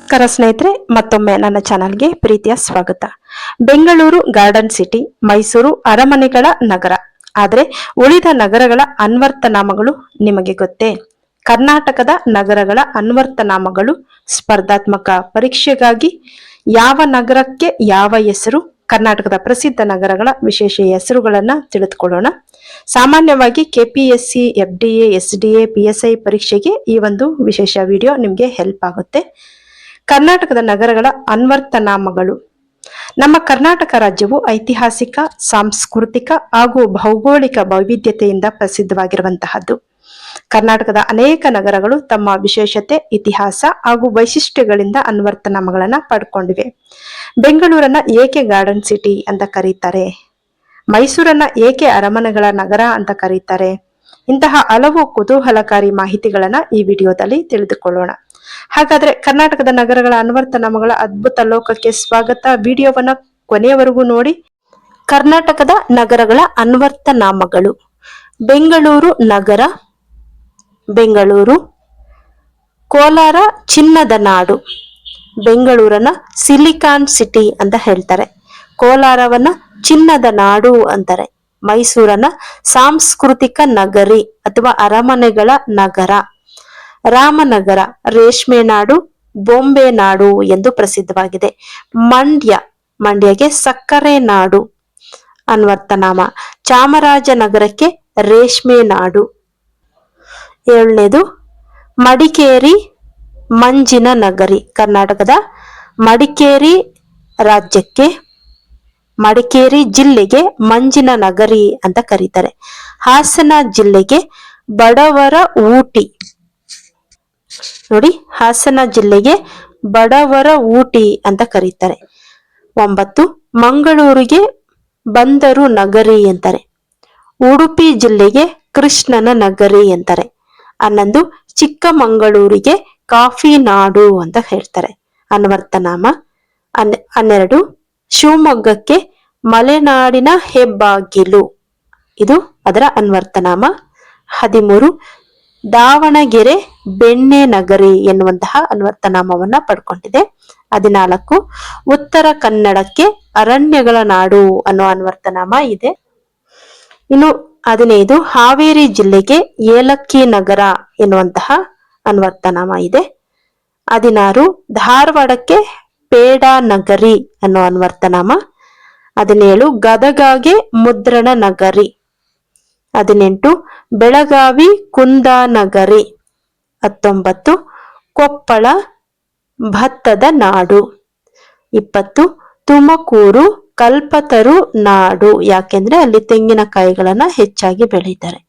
ನಮಸ್ಕಾರ ಸ್ನೇಹಿತರೆ, ಮತ್ತೊಮ್ಮೆ ನನ್ನ ಚಾನಲ್ಗೆ ಪ್ರೀತಿಯ ಸ್ವಾಗತ. ಬೆಂಗಳೂರು ಗಾರ್ಡನ್ ಸಿಟಿ, ಮೈಸೂರು ಅರಮನೆಗಳ ನಗರ. ಆದರೆ ಉಳಿದ ನಗರಗಳ ಅನ್ವರ್ಥನಾಮಗಳು ನಿಮಗೆ ಗೊತ್ತೇ? ಕರ್ನಾಟಕದ ನಗರಗಳ ಅನ್ವರ್ಥನಾಮಗಳು ಸ್ಪರ್ಧಾತ್ಮಕ ಪರೀಕ್ಷೆಗಾಗಿ ಯಾವ ನಗರಕ್ಕೆ ಯಾವ ಹೆಸರು, ಕರ್ನಾಟಕದ ಪ್ರಸಿದ್ಧ ನಗರಗಳ ವಿಶೇಷ ಹೆಸರುಗಳನ್ನ ತಿಳಿದುಕೊಳ್ಳೋಣ. ಸಾಮಾನ್ಯವಾಗಿ ಕೆಪಿಎಸ್ಸಿ, FDA, SDA, PSI ಪರೀಕ್ಷೆಗೆ ಈ ಒಂದು ವಿಶೇಷ ವಿಡಿಯೋ ನಿಮಗೆ ಹೆಲ್ಪ್ ಆಗುತ್ತೆ. ಕರ್ನಾಟಕದ ನಗರಗಳ ಅನ್ವರ್ಥನಾಮಗಳು. ನಮ್ಮ ಕರ್ನಾಟಕ ರಾಜ್ಯವು ಐತಿಹಾಸಿಕ, ಸಾಂಸ್ಕೃತಿಕ ಹಾಗೂ ಭೌಗೋಳಿಕ ವೈವಿಧ್ಯತೆಯಿಂದ ಪ್ರಸಿದ್ಧವಾಗಿರುವಂತಹದ್ದು. ಕರ್ನಾಟಕದ ಅನೇಕ ನಗರಗಳು ತಮ್ಮ ವಿಶೇಷತೆ, ಇತಿಹಾಸ ಹಾಗೂ ವೈಶಿಷ್ಟ್ಯಗಳಿಂದ ಅನ್ವರ್ಥನಾಮಗಳನ್ನ ಪಡ್ಕೊಂಡಿವೆ. ಬೆಂಗಳೂರನ್ನ ಏಕೆ ಗಾರ್ಡನ್ ಸಿಟಿ ಅಂತ ಕರೀತಾರೆ? ಮೈಸೂರನ್ನ ಏಕೆ ಅರಮನೆಗಳ ನಗರ ಅಂತ ಕರೀತಾರೆ? ಇಂತಹ ಹಲವು ಕುತೂಹಲಕಾರಿ ಮಾಹಿತಿಗಳನ್ನ ಈ ವಿಡಿಯೋದಲ್ಲಿ ತಿಳಿದುಕೊಳ್ಳೋಣ. ಹಾಗಾದ್ರೆ ಕರ್ನಾಟಕದ ನಗರಗಳ ಅನ್ವರ್ಥನಾಮಗಳ ಅದ್ಭುತ ಲೋಕಕ್ಕೆ ಸ್ವಾಗತ. ವಿಡಿಯೋವನ್ನ ಕೊನೆಯವರೆಗೂ ನೋಡಿ. ಕರ್ನಾಟಕದ ನಗರಗಳ ಅನ್ವರ್ಥನಾಮಗಳು. ಬೆಂಗಳೂರು ನಗರ, ಬೆಂಗಳೂರು. ಕೋಲಾರ ಚಿನ್ನದ ನಾಡು, ಬೆಂಗಳೂರನ್ನ ಸಿಲಿಕಾನ್ ಸಿಟಿ ಅಂತ ಹೇಳ್ತಾರೆ. ಕೋಲಾರವನ್ನ ಚಿನ್ನದ ನಾಡು ಅಂತಾರೆ. ಮೈಸೂರನ್ನ ಸಾಂಸ್ಕೃತಿಕ ನಗರಿ ಅಥವಾ ಅರಮನೆಗಳ ನಗರ. ರಾಮನಗರ ರೇಷ್ಮೆ ನಾಡು, ಬೊಂಬೆ ನಾಡು ಎಂದು ಪ್ರಸಿದ್ಧವಾಗಿದೆ. ಮಂಡ್ಯಗೆ ಸಕ್ಕರೆ ನಾಡು ಅನ್ವರ್ಥನಾಮ. ಚಾಮರಾಜನಗರಕ್ಕೆ ರೇಷ್ಮೆ ನಾಡು. 7ನೇದು ಮಡಿಕೇರಿ ಮಂಜಿನ ನಗರಿ. ಕರ್ನಾಟಕದ ಮಡಿಕೇರಿ ರಾಜ್ಯಕ್ಕೆ, ಮಡಿಕೇರಿ ಜಿಲ್ಲೆಗೆ ಮಂಜಿನ ನಗರಿ ಅಂತ ಕರೀತಾರೆ. ಹಾಸನ ಜಿಲ್ಲೆಗೆ ಬಡವರ ಊಟಿ. ನೋಡಿ, ಹಾಸನ ಜಿಲ್ಲೆಗೆ ಬಡವರ ಊಟಿ ಅಂತ ಕರೀತಾರೆ. 9 ಮಂಗಳೂರಿಗೆ ಬಂದರು ನಗರಿ ಅಂತಾರೆ. ಉಡುಪಿ ಜಿಲ್ಲೆಗೆ ಕೃಷ್ಣನ ನಗರಿ ಅಂತಾರೆ. 11 ಚಿಕ್ಕಮಗಳೂರಿಗೆ ಕಾಫಿ ನಾಡು ಅಂತ ಹೇಳ್ತಾರೆ ಅನ್ವರ್ಥನಾಮ. 12 ಶಿವಮೊಗ್ಗಕ್ಕೆ ಮಲೆನಾಡಿನ ಹೆಬ್ಬಾಗಿಲು, ಇದು ಅದರ ಅನ್ವರ್ಥನಾಮ. 13 ದಾವಣಗೆರೆ ಬೆಣ್ಣೆ ನಗರಿ ಎನ್ನುವಂತಹ ಅನ್ವರ್ಥನಾಮವನ್ನ ಪಡ್ಕೊಂಡಿದೆ. 14 ಉತ್ತರ ಕನ್ನಡಕ್ಕೆ ಅರಣ್ಯಗಳ ನಾಡು ಅನ್ನೋ ಅನ್ವರ್ಥನಾಮ ಇದೆ. ಇನ್ನು 15 ಹಾವೇರಿ ಜಿಲ್ಲೆಗೆ ಏಲಕ್ಕಿ ನಗರ ಎನ್ನುವಂತಹ ಅನ್ವರ್ಥನಾಮ ಇದೆ. 16 ಧಾರವಾಡಕ್ಕೆ ಪೇಡ ನಗರಿ ಅನ್ನೋ ಅನ್ವರ್ಥನಾಮ. 17 ಗದಗಗೆ ಮುದ್ರಣ ನಗರಿ. 18 ಬೆಳಗಾವಿ ಕುಂದಾನಗರಿ. 19 ಕೊಪ್ಪಳ ಭತ್ತದ ನಾಡು. 20 ತುಮಕೂರು ಕಲ್ಪತರು ನಾಡು, ಯಾಕೆಂದ್ರೆ ಅಲ್ಲಿ ತೆಂಗಿನಕಾಯಿಗಳನ್ನ ಹೆಚ್ಚಾಗಿ ಬೆಳೀತಾರೆ.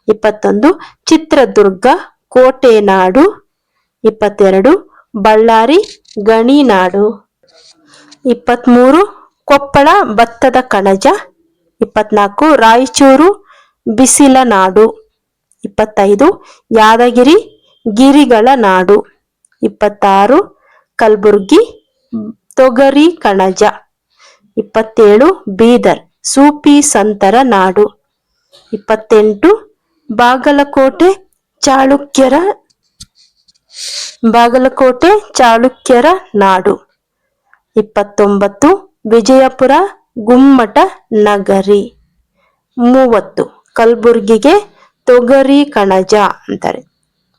21 ಚಿತ್ರದುರ್ಗ ಕೋಟೆ ನಾಡು. 22 ಬಳ್ಳಾರಿ ಗಣಿ ನಾಡು. 23 ಕೊಪ್ಪಳ ಭತ್ತದ ಕಣಜ. 24 ರಾಯಚೂರು ಬಿಸಿಲ ನಾಡು. 25 ಯಾದಗಿರಿ ಗಿರಿಗಳ ನಾಡು. 26 ಕಲಬುರ್ಗಿ ತೊಗರಿ ಕಣಜ. 27 ಬೀದರ್ ಸೂಪಿ ಸಂತರ ನಾಡು. 28 ಬಾಗಲಕೋಟೆ ಚಾಳುಕ್ಯರ ನಾಡು. 29 ವಿಜಯಪುರ ಗುಮ್ಮಟ ನಗರಿ. 30 ಕಲಬುರ್ಗಿಗೆ ತೊಗರಿ ಕಣಜ ಅಂತಾರೆ.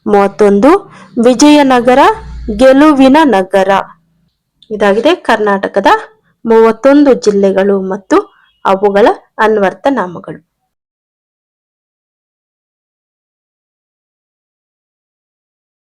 31 ವಿಜಯನಗರ ಗೆಲುವಿನ ನಗರ. ಇದಾಗಿದೆ ಕರ್ನಾಟಕದ 31 ಜಿಲ್ಲೆಗಳು ಮತ್ತು ಅವುಗಳ ಅನ್ವರ್ಥನಾಮಗಳು.